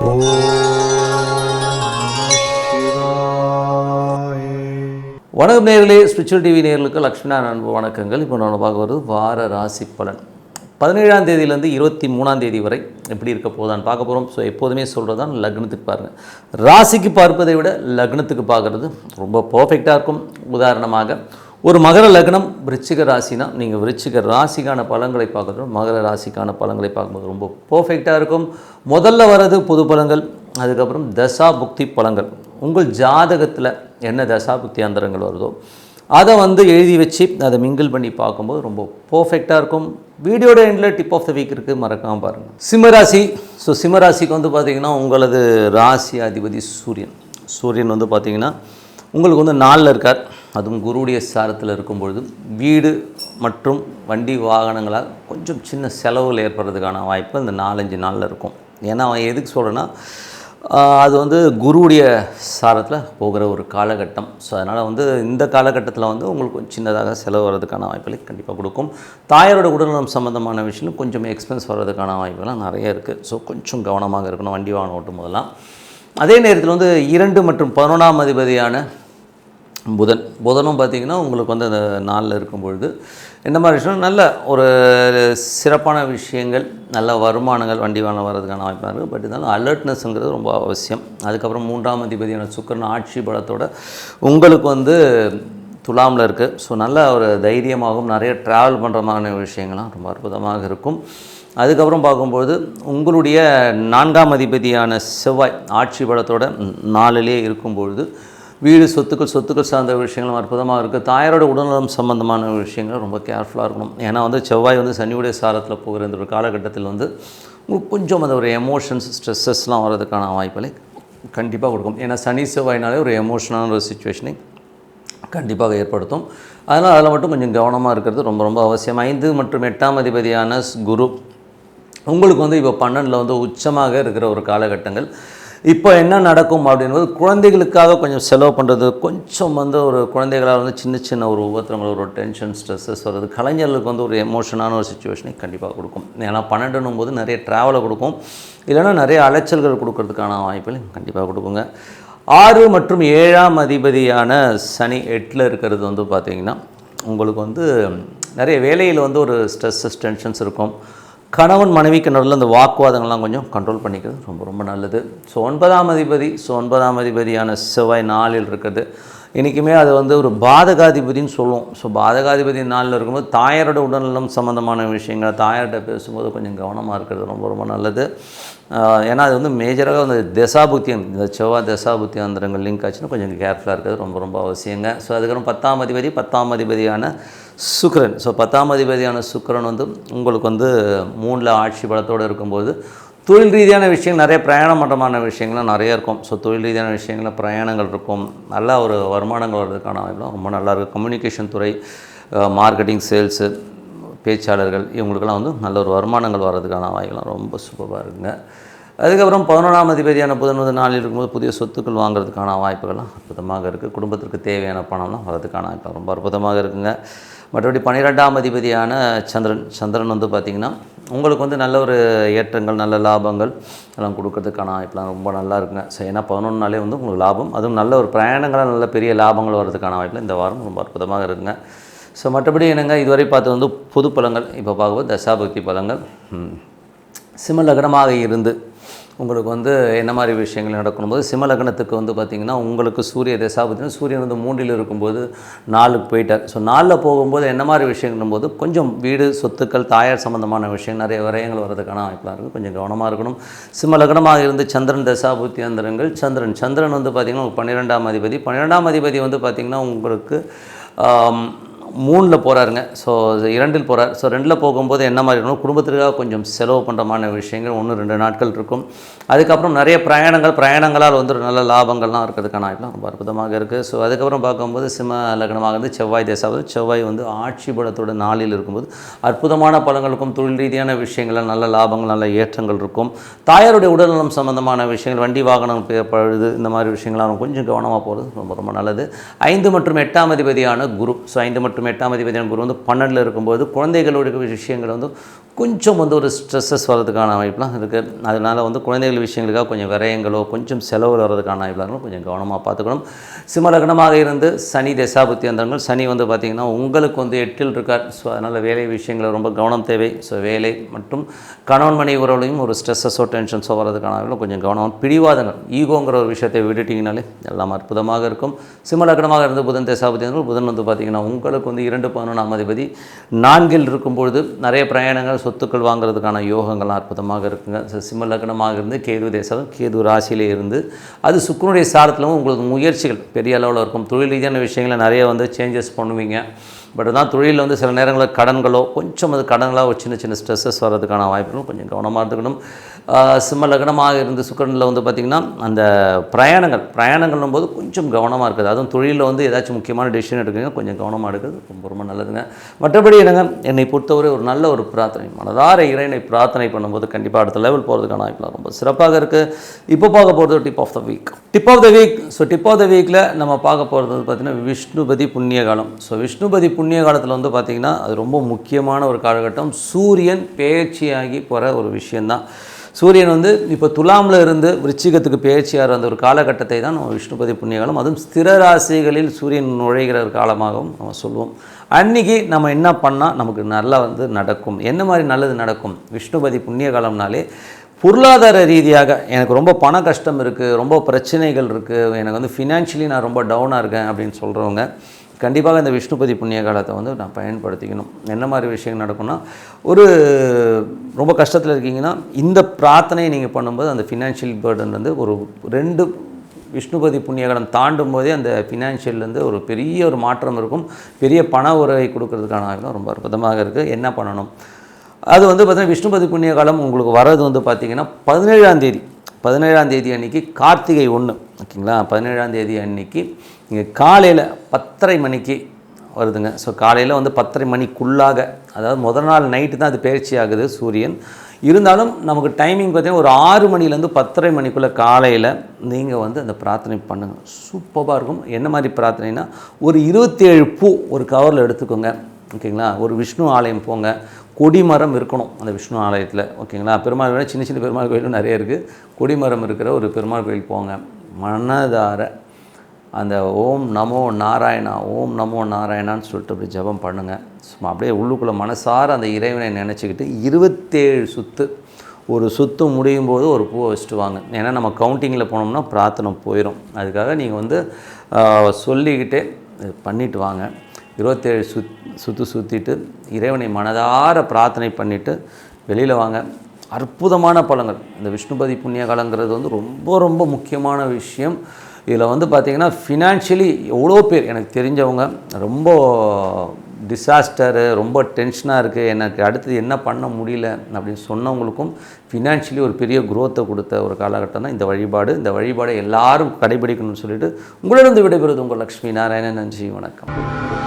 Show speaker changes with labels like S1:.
S1: ஓம் சிவாய.
S2: வணக்கம் நேயர்களே, ஸ்பிரிச்சுவல் டிவி நேயர்களுக்கு லக்ஷ்மணா அன்பு வணக்கங்கள். இப்போ நம்ம பார்க்க வருது வார ராசி பலன். 17ஆம் தேதியிலேருந்து 23ஆம் தேதி வரை எப்படி இருக்க போதான்னு பார்க்க போகிறோம். ஸோ எப்போதுமே சொல்கிறது தான் லக்னத்துக்கு பாருங்கள். ராசிக்கு பார்ப்பதை விட லக்னத்துக்கு பார்க்குறது ரொம்ப பர்ஃபெக்டாக இருக்கும். உதாரணமாக ஒரு மகர லக்னம் விருச்சிக ராசினா நீங்கள் விருச்சிக ராசிக்கான பலன்களை பார்க்குறது மகர ராசிக்கான பலன்களை பார்க்கும்போது ரொம்ப பர்ஃபெக்டாக இருக்கும். முதல்ல வர்றது பொது பலன்கள், அதுக்கப்புறம் தசா புக்தி பலன்கள். உங்கள் ஜாதகத்தில் என்ன தசா புக்தி அந்தரங்கள் வருதோ அதை எழுதி வச்சு அதை மிங்கிள் பண்ணி பார்க்கும்போது ரொம்ப பர்ஃபெக்டாக இருக்கும். வீடியோட எண்டில் டிப் ஆஃப் த வீக் இருக்குது, மறக்காமல் பாருங்கள். சிம்மராசி. ஸோ சிம்மராசிக்கு பார்த்திங்கன்னா உங்களது ராசி அதிபதி சூரியன் பார்த்திங்கன்னா உங்களுக்கு 4ல் இருக்கார். அதுவும் குருவுடைய சாரத்தில் இருக்கும்பொழுது வீடு மற்றும் வண்டி வாகனங்களால் கொஞ்சம் சின்ன செலவுகள் ஏற்படுறதுக்கான வாய்ப்பு இந்த 4-5 நாளில் இருக்கும். ஏன்னா அவன் எதுக்கு சொல்கிறேன்னா அது குருவுடைய சாரத்தில் போகிற ஒரு காலகட்டம். ஸோ அதனால் இந்த காலகட்டத்தில் உங்களுக்கு சின்னதாக செலவு வர்றதுக்கான வாய்ப்புகளை கண்டிப்பாக கொடுக்கும். தாயாரோட உடல்நலம் சம்மந்தமான விஷயம் கொஞ்சம் எக்ஸ்பென்ஸ் வர்றதுக்கான வாய்ப்புகள்லாம் நிறைய இருக்குது. ஸோ கொஞ்சம் கவனமாக இருக்கணும் வண்டி வாகனம் ஓட்டும் போதெல்லாம். அதே நேரத்தில் 2 மற்றும் 11ஆம் அதிபதியான புதனும் பார்த்திங்கன்னா உங்களுக்கு அந்த 4ல் இருக்கும்பொழுது என்ன மாதிரி விஷயம் நல்ல ஒரு சிறப்பான விஷயங்கள், நல்ல வருமானங்கள் வண்டி வாகனம் வர்றதுக்கான வாய்ப்பாக இருக்குது. பட் இருந்தாலும் அலர்ட்னஸ்ங்கிறது ரொம்ப அவசியம். அதுக்கப்புறம் 3ஆம் அதிபதியான சுக்கிரன் ஆட்சி பலத்தோட உங்களுக்கு துலாமில் இருக்குது. ஸோ நல்ல ஒரு தைரியமாகவும் நிறைய ட்ராவல் பண்ணுற மாதிரி விஷயங்கள்லாம் ரொம்ப அற்புதமாக இருக்கும். அதுக்கப்புறம் பார்க்கும்போது உங்களுடைய 4ஆம் அதிபதியான செவ்வாய் ஆட்சி பலத்தோட 4லே இருக்கும்பொழுது வீடு சொத்துக்கள் சார்ந்த விஷயங்களும் அற்புதமாக இருக்குது. தாயாரோட உடல்நலம் சம்பந்தமான விஷயங்கள் ரொம்ப கேர்ஃபுல்லாக இருக்கணும். ஏன்னா செவ்வாய் சனியுடைய சாரத்தில் போகிற இந்த ஒரு காலகட்டத்தில் உங்களுக்கு கொஞ்சம் அந்த ஒரு எமோஷன்ஸ் ஸ்ட்ரெஸ்ஸஸ்லாம் வர்றதுக்கான வாய்ப்புகளை கண்டிப்பாக கொடுக்கும். ஏன்னா சனி செவ்வாயினாலே ஒரு எமோஷனான ஒரு சுச்சுவேஷனை கண்டிப்பாக ஏற்படுத்தும். அதனால் அதில் மட்டும் கொஞ்சம் கவனமாக இருக்கிறது ரொம்ப ரொம்ப அவசியம். 5 மற்றும் 8ஆம் அதிபதியான குரு உங்களுக்கு இப்போ 12ல் உச்சமாக இருக்கிற ஒரு காலகட்டங்கள். இப்போ என்ன நடக்கும் அப்படின்றது குழந்தைகளுக்காக கொஞ்சம் செலவு பண்ணுறது, கொஞ்சம் ஒரு குழந்தைகளால் சின்ன ஒரு உபத்திரங்கள், ஒரு டென்ஷன் ஸ்ட்ரெஸ்ஸஸ் வருது. கலைஞர்களுக்கு ஒரு எமோஷனான ஒரு சுச்சுவேஷனை கண்டிப்பாக கொடுக்கும். ஏன்னா 12ன்னும் போது நிறைய ட்ராவலை கொடுக்கும், இல்லைன்னா நிறைய அலைச்சல்கள் கொடுக்கறதுக்கான வாய்ப்புகள் கண்டிப்பாக கொடுக்குங்க. 6 மற்றும் 7ஆம் அதிபதியான சனி 8ல் இருக்கிறது பார்த்திங்கன்னா உங்களுக்கு நிறைய வேலையில் ஒரு ஸ்ட்ரெஸ்ஸஸ் டென்ஷன்ஸ் இருக்கும். கணவன் மனைவிக்கு நடுவில் அந்த வாக்குவாதங்கள்லாம் கொஞ்சம் கண்ட்ரோல் பண்ணிக்கிறது ரொம்ப ரொம்ப நல்லது. ஸோ 9ஆம் அதிபதியான செவ்வாய் 4ல் இருக்கிறது. இன்றைக்குமே அது ஒரு பாதகாதிபதினு சொல்லுவோம். ஸோ பாதகாதிபதி 4ல் இருக்கும்போது தாயாரோட உடல்நலம் சம்மந்தமான விஷயங்கள், தாயார்கிட்ட பேசும்போது கொஞ்சம் கவனமாக இருக்கிறது ரொம்ப ரொம்ப நல்லது. ஏன்னா அது மேஜராக தசாபுத்தியம், இந்த செவ்வாய் தசாபுத்தி அந்தரங்கள் லிங்க் ஆச்சுன்னா கொஞ்சம் கேர்ஃபுல்லாக இருக்கிறது ரொம்ப ரொம்ப அவசியங்க. ஸோ அதுக்கப்புறம் 10ஆம் அதிபதியான சுக்கிரன். ஸோ 10ஆம் அதிபதியான சுக்கிரன் உங்களுக்கு 3ல் ஆட்சி பலத்தோடு இருக்கும்போது தொழில் ரீதியான விஷயங்கள், நிறைய பிரயாணம் பண்ணுறமான விஷயங்கள்லாம் நிறைய இருக்கும். ஸோ தொழில் ரீதியான விஷயங்களில் பிரயாணங்கள் இருக்கும். நல்ல ஒரு வருமானங்கள் வர்றதுக்கான வாய்ப்புலாம் ரொம்ப நல்லாயிருக்கும். கம்யூனிகேஷன் துறை, மார்க்கெட்டிங், சேல்ஸு, பேச்சாளர்கள் இவங்களுக்கெல்லாம் நல்ல ஒரு வருமானங்கள் வர்றதுக்கான வாய்ப்புலாம் ரொம்ப சூப்பராக இருக்குங்க. அதுக்கப்புறம் 11ஆம் அதிபதியான புதன் 4ல் இருக்கும்போது புதிய சொத்துக்கள் வாங்குறதுக்கான வாய்ப்புகள்லாம் அற்புதமாக இருக்குது. குடும்பத்திற்கு தேவையான பணம்லாம் வர்றதுக்கான வாய்ப்பு ரொம்ப அற்புதமாக இருக்குங்க. மற்றபடி 12ஆம் அதிபதியான சந்திரன் பார்த்திங்கன்னா உங்களுக்கு நல்ல ஒரு ஏற்றங்கள், நல்ல லாபங்கள் எல்லாம் கொடுக்கறதுக்கான வாய்ப்புலாம் ரொம்ப நல்லா இருக்குங்க. ஸோ ஏன்னா 11நாலே உங்களுக்கு லாபம், அதுவும் நல்ல ஒரு பிரயாணங்களாக நல்ல பெரிய லாபங்கள் வர்றதுக்கான வாய்ப்பில் இந்த வாரம் ரொம்ப அற்புதமாக இருக்குங்க. ஸோ மற்றபடி என்னங்க இதுவரை பார்த்து பொது பலங்கள். இப்போ பார்க்கும்போது தசாபக்தி பலங்கள். சிம்ம லக்னமாக இருந்து உங்களுக்கு என்ன மாதிரி விஷயங்கள் நடக்கும்போது சிம்ம லக்னத்துக்கு பார்த்திங்கன்னா உங்களுக்கு சூரிய தசாபத்தினா சூரியன் 3ல் இருக்கும்போது 4க்கு போயிட்டார். ஸோ 4ல் போகும்போது என்ன மாதிரி விஷயங்களும் போது கொஞ்சம் வீடு சொத்துக்கள் தாயார் சம்மந்தமான விஷயம் நிறைய விரயங்கள் வர்றதுக்கான வாய்ப்பாக இருக்குது. கொஞ்சம் கவனமாக இருக்கணும். சிம்ம லக்னமாக இருந்து சந்திரன் தசாபுத்தி அந்தரங்கள். சந்திரன் பார்த்திங்கன்னா 12ஆம் அதிபதி. 12ஆம் அதிபதி பார்த்திங்கன்னா உங்களுக்கு 3ல் போகிறாருங்க. ஸோ 2ல் போகிறார். ஸோ 2ல் போகும்போது என்ன மாதிரி இருக்கணும், குடும்பத்திற்காக கொஞ்சம் செலவு பண்ணுறமான விஷயங்கள் 1-2 நாட்கள் இருக்கும். அதுக்கப்புறம் நிறைய பிரயாணங்களால் நல்ல லாபங்கள்லாம் இருக்கிறதுக்கான வாய்ப்புலாம் ரொம்ப அற்புதமாக இருக்குது. ஸோ அதுக்கப்புறம் பார்க்கும்போது சிம்ம லக்னமாக இருந்து செவ்வாய் தசாபதி. செவ்வாய் ஆட்சி பலத்தோட 4ல் இருக்கும்போது அற்புதமான பலங்களுக்கும் தொழில் ரீதியான விஷயங்கள் நல்ல லாபங்கள், நல்ல ஏற்றங்கள் இருக்கும். தாயாருடைய உடல்நலம் சம்மந்தமான விஷயங்கள், வண்டி வாகனம் பழுது, இந்த மாதிரி விஷயங்கள்லாம் கொஞ்சம் கவனமாக போகிறது ரொம்ப ரொம்ப நல்லது. 5 மற்றும் 8ஆம் அதிபதியான குரு. ஸோ 5 மற்றும் மற்றும் 8ஆம் அதிபதியான குரு வந்து 12ல் இருக்கும்போது குழந்தைகளுடைய விஷயங்கள் வந்து கொஞ்சம் வந்து ஒரு ஸ்ட்ரெஸ்ஸஸ் வர்றதுக்கான வாய்ப்புலாம் இருக்குது. அதனால் வந்து குழந்தைகள் விஷயங்களுக்காக கொஞ்சம் விரயங்களோ கொஞ்சம் செலவு வர்றதுக்கான வாய்ப்புகளும் கொஞ்சம் கவனமாக பார்த்துக்கணும். சிம்ம லக்னமாக இருந்து சனி தசாபுத்தி அந்தங்கள், சனி வந்து பார்த்திங்கன்னா உங்களுக்கு வந்து 8ல் இருக்கார். ஸோ அதனால் வேலை விஷயங்களில் ரொம்ப கவனம் தேவை. ஸோ வேலை மற்றும் கணவன் மனைவி உறவுலையும் ஒரு ஸ்ட்ரெஸ்ஸஸோ டென்ஷன்ஸோ வர்றதுக்கான வாய்ப்புகளும் கொஞ்சம் கவனம். பிடிவாதங்கள் ஈகோங்கிற ஒரு விஷயத்தை விட்டுட்டிங்கனாலே எல்லாம் அற்புதமாக இருக்கும். சிம்ம லக்னமாக இருந்து புதன் தசாபுத்தி அந்தங்கள், புதன் வந்து பார்த்திங்கன்னா உங்களுக்கு வந்து 2-11ஆம் அதிபதி 4ல் இருக்கும்பொழுது நிறைய பிரயாணங்கள் சொத்துக்கள் வாங்குறதுக்கான யோகங்கள்லாம் அற்புதமாக இருக்குங்க. சிம்ம லக்னமாக இருந்து கேது தேசம், கேது ராசியிலே இருந்து அது சுக்கிரனுடைய சாரத்திலும் உங்களுக்கு முயற்சிகள் பெரிய அளவில் இருக்கும். தொழில் ரீதியான விஷயங்களை நிறைய வந்து சேஞ்சஸ் பண்ணுவீங்க. பட் தான் தொழிலில் வந்து சில நேரங்களில் கடன்களோ கொஞ்சம் அது கடன்களாக ஒரு சின்ன சின்ன ஸ்ட்ரெஸ்ஸஸ் வர்றதுக்கான வாய்ப்புகளும் கொஞ்சம் கவனமாக இருந்துக்கணும். சிம்ம லக்னமாக இருந்து சுக்கிரனில் வந்து பார்த்திங்கன்னா அந்த பிரயாணங்கள்னும் போது கொஞ்சம் கவனமாக இருக்குது. அதுவும் தொழிலில் வந்து ஏதாச்சும் முக்கியமான டெசிஷன் எடுக்கிறீங்க, கொஞ்சம் கவனமாக எடுக்கிறது ரொம்ப ரொம்ப நல்லதுங்க. மற்றபடி என்னங்க, என்னை பொறுத்தவரை ஒரு நல்ல ஒரு பிரார்த்தனை, மனதார இறைவனை பிரார்த்தனை பண்ணும்போது கண்டிப்பாக அடுத்த லெவல் போகிறதுக்கான வாய்ப்புலாம் ரொம்ப சிறப்பாக இருக்குது. இப்போ பார்க்க போகிறது tip of the week. Tip of the வீக்கில் நம்ம பார்க்க போகிறது வந்து பார்த்திங்கன்னா விஷ்ணுபதி புண்ணிய காலம். ஸோ விஷ்ணுபதி புண்ணிய காலத்தில் வந்து பார்த்திங்கன்னா அது ரொம்ப முக்கியமான ஒரு காலகட்டம். சூரியன் பெயர்ச்சியாகி போகிற ஒரு விஷயந்தான். சூரியன் வந்து இப்போ துலாமில் இருந்து விருச்சிகத்துக்கு பெயர்ச்சியாகிற அந்த ஒரு காலகட்டத்தை தான் நம்ம விஷ்ணுபதி புண்ணிய காலம், அதுவும் ஸ்திர ராசிகளில் சூரியன் நுழைகிற ஒரு காலமாகவும் நம்ம சொல்லுவோம். அன்றைக்கி நம்ம என்ன பண்ணால் நமக்கு நல்லா வந்து நடக்கும், என்ன மாதிரி நல்லது நடக்கும்? விஷ்ணுபதி புண்ணிய காலம்னாலே பொருளாதார ரீதியாக எனக்கு ரொம்ப பண கஷ்டம் இருக்குது, ரொம்ப பிரச்சனைகள் இருக்குது, எனக்கு வந்து ஃபினான்ஷியலி நான் ரொம்ப டவுனாக இருக்கேன் அப்படின்னு சொல்கிறவங்க கண்டிப்பாக இந்த விஷ்ணுபதி புண்ணிய காலத்தை வந்து நான் பயன்படுத்திக்கணும். என்ன மாதிரி விஷயங்கள் நடக்கும்னா, ஒரு ரொம்ப கஷ்டத்தில் இருக்கீங்கன்னா இந்த பிரார்த்தனையை நீங்கள் பண்ணும்போது அந்த ஃபினான்ஷியல் பேர்டன் வந்து ஒரு 2 விஷ்ணுபதி புண்ணிய காலம் தாண்டும் போதே அந்த ஃபினான்ஷியல்லேருந்து ஒரு பெரிய ஒரு மாற்றம் இருக்கும். பெரிய பண உறவை கொடுக்கறதுக்கான வாய்ப்பு ரொம்ப அற்புதமாக இருக்குது. என்ன பண்ணணும்? அது வந்து பார்த்திங்கன்னா விஷ்ணுபதி புண்ணிய காலம் உங்களுக்கு வர்றது வந்து பார்த்திங்கன்னா 17ஆம் தேதி அன்றைக்கி கார்த்திகை 1, ஓகேங்களா? 17ஆம் தேதி அன்றைக்கி இங்கே காலையில் 10:30 மணிக்கு வருதுங்க. ஸோ காலையில் வந்து 10:30 மணிக்குள்ளாக, அதாவது முதல் நாள் நைட்டு தான் அது பயிற்சி ஆகுது சூரியன். இருந்தாலும் நமக்கு டைமிங் பார்த்திங்கன்னா ஒரு 6 மணிலேருந்து 10:30 மணிக்குள்ளே காலையில் நீங்கள் வந்து அந்த பிரார்த்தனை பண்ணுங்கள். சூப்பராக இருக்கும். என்ன மாதிரி பிரார்த்தனைனா, ஒரு 27 பூ ஒரு கவரில் எடுத்துக்கோங்க, ஓகேங்களா? ஒரு விஷ்ணு ஆலயம் போங்க, கொடிமரம் இருக்கணும் அந்த விஷ்ணு ஆலயத்தில், ஓகேங்களா? பெருமாள் கோயில், சின்ன சின்ன பெருமாள் கோயிலும் நிறைய இருக்குது. கொடிமரம் இருக்கிற ஒரு பெருமாள் கோயில் போங்க. மனதார அந்த ஓம் நமோ நாராயணா, ஓம் நமோ நாராயணான்னு சொல்லிட்டு அப்படி ஜபம் பண்ணுங்கள். சும்மா அப்படியே உள்ளுக்குள்ளே மனசார அந்த இறைவனை நினச்சிக்கிட்டு 27 சுற்று, ஒரு சுற்று முடியும் போது ஒரு பூவை வச்சுட்டு வாங்க. ஏன்னா நம்ம கவுண்டிங்கில் போனோம்னா பிரார்த்தனை போயிடும். அதுக்காக நீங்கள் வந்து சொல்லிக்கிட்டே பண்ணிட்டு வாங்க. 27 சுற்று சுற்றிட்டு இறைவனை மனதார பிரார்த்தனை பண்ணிவிட்டு வெளியில் வாங்க. அற்புதமான பலன்கள். இந்த விஷ்ணுபதி புண்ணிய காலங்கிறது வந்து ரொம்ப ரொம்ப முக்கியமான விஷயம். இதில் வந்து பார்த்திங்கன்னா ஃபினான்ஷியலி எவ்வளோ பேர் எனக்கு தெரிஞ்சவங்க ரொம்ப டிசாஸ்டரு, ரொம்ப டென்ஷனாக இருக்குது, எனக்கு அடுத்தது என்ன பண்ண முடியல அப்படின்னு சொன்னவங்களுக்கும் ஃபினான்ஷியலி ஒரு பெரிய குரோத்தை கொடுத்த ஒரு காலகட்டம் தான் இந்த வழிபாடு. இந்த வழிபாடை எல்லாரும் கடைபிடிக்கணும்னு சொல்லிட்டு உங்களிடம் விடைபெறுவது உங்கள் லக்ஷ்மி நாராயணன். நன்றி, வணக்கம்.